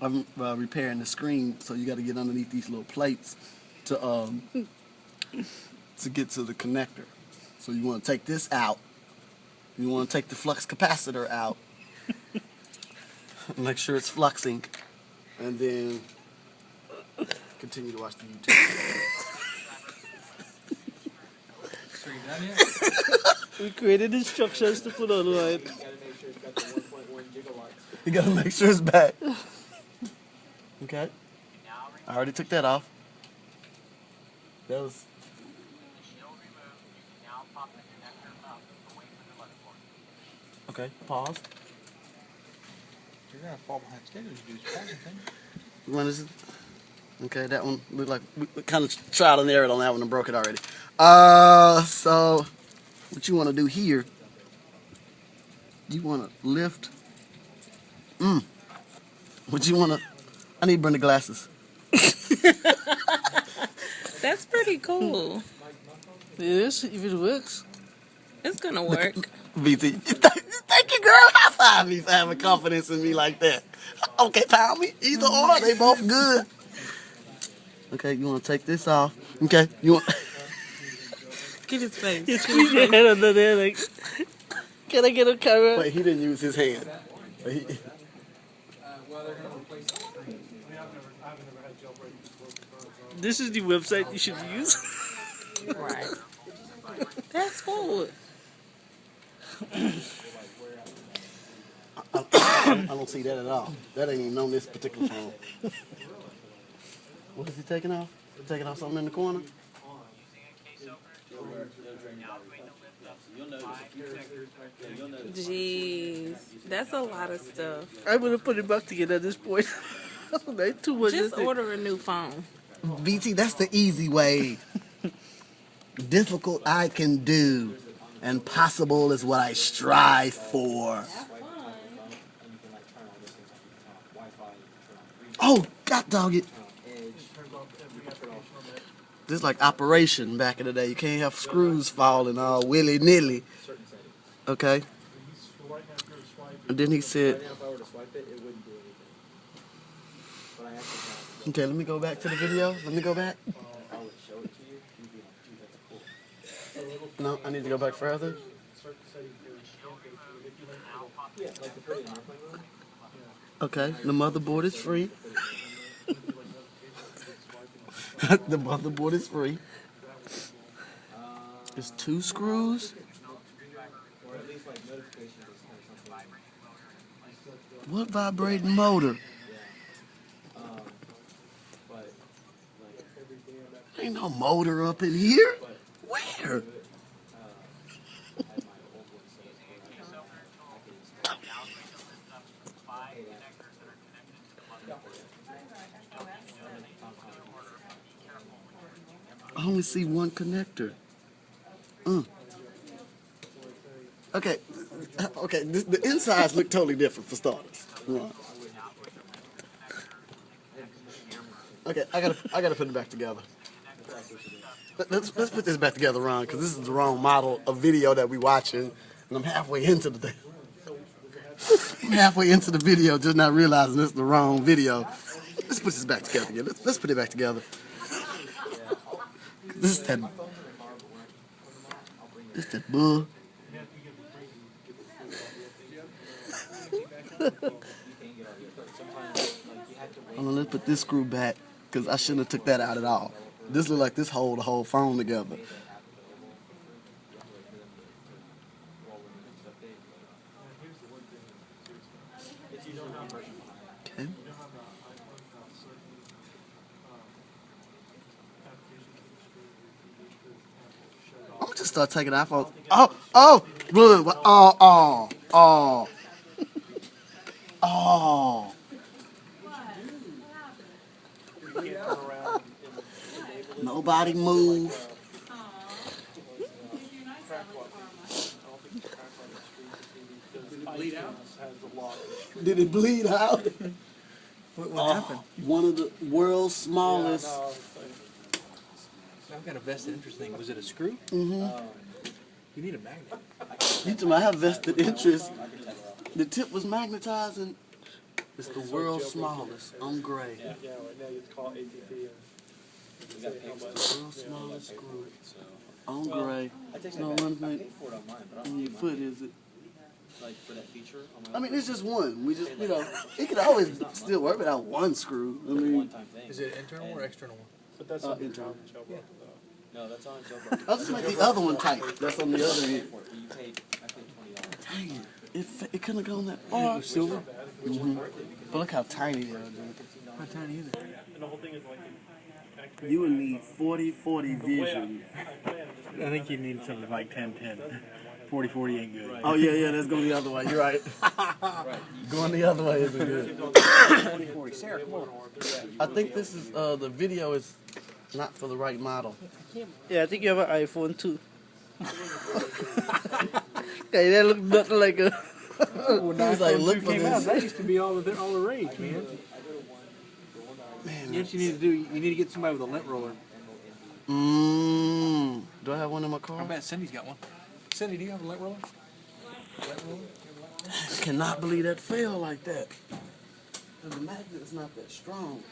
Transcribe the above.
I'm repairing the screen, so you got to get underneath these little plates to get to the connector. So you want to take this out. You want to take the flux capacitor out. Make sure it's fluxing, and then continue to watch the YouTube. We created instructions to put online. You gotta make sure it's back. Okay. I already took that off. That was. Okay, pause. You're gonna fall behind schedule. You do pausing thing. When is it? Okay, that one looked like we kind of tried and errored on that one and broke it already. So what you want to do here? You want to lift. What you want to? I need to bring the glasses. That's pretty cool. It is, if it works. It's gonna work. VT, thank you, girl. High five me for having confidence in me like that. Okay, pound me. Either or, they both good. Okay, you want to take this off? Okay, you want? Get his face. You squeeze your head under there like, can I get a camera? Wait, he didn't use his hand. This is the website you should use. Right. That's forward. I don't see that at all. That ain't even on this particular phone. What is he taking off? Taking off something in the corner? Jeez, that's a lot of stuff. I'm gonna put it back together at this point. Like too much. Just order a new phone. VT, that's the easy way. Difficult I can do, and possible is what I strive for. Oh, God dog it. This is like Operation back in the day. You can't have screws falling all willy-nilly. Okay? And then he said... Okay, let me go back to the video. Let me go back. No, I need to go back further. Okay, the motherboard is free. The motherboard is free. There's 2 screws. What vibrating motor? Ain't no motor up in here. Where? I only see one connector. Okay, the insides look totally different for starters. Right. Okay, I gotta put it back together. Let's put this back together, Ron, because this is the wrong model of video that we watching, and I'm halfway into the thing. I'm halfway into the video, just not realizing this is the wrong video. Let's put this back together again. Let's put it back together. This is that bull. Hold on, let's put this screw back, because I shouldn't have took that out at all. This look like this hold the whole phone together. Okay. I'm gonna just start taking iPhones. Oh, Nobody move. Did it bleed out? What happened? One of the world's smallest. I've got a vested interest thing. Was it a screw? Mm-hmm. You need a magnet. You told me I have vested interest. The tip was magnetized and It's the world's smallest on gray. Yeah, right now you call ATP and say how much. World's smallest screw on gray. No one thing in your foot, is it? Like for that feature on my I mean, it's just one. We just, it could always still work without one screw. I mean, one-time thing. Is it internal or external one? But that's internal. No, that's on jailbroken. I'll just make the other one tight. That's on the other end. You paid, I paid $20. Dang it. It couldn't have gone that far. It was silver? But look how tiny they are, dude. Not tiny either. And the whole thing is like You would need 40-40 vision. I think you need something like 10-10. 40-40 ain't good. Oh, yeah, that's going the other way. You're right. Going the other way isn't good. 40-40. Sarah, come on. I think this is, the video is not for the right model. Yeah, I think you have an iPhone too. Okay, that looked nothing like a. When He was like, look for came out, this. that used to be all the rage, man. Man, You know what you need to do? You need to get somebody with a lint roller. Do I have one in my car? I bet Cindy's got one. Cindy, do you have a lint roller? I cannot believe that fell like that. The magnet is not that strong.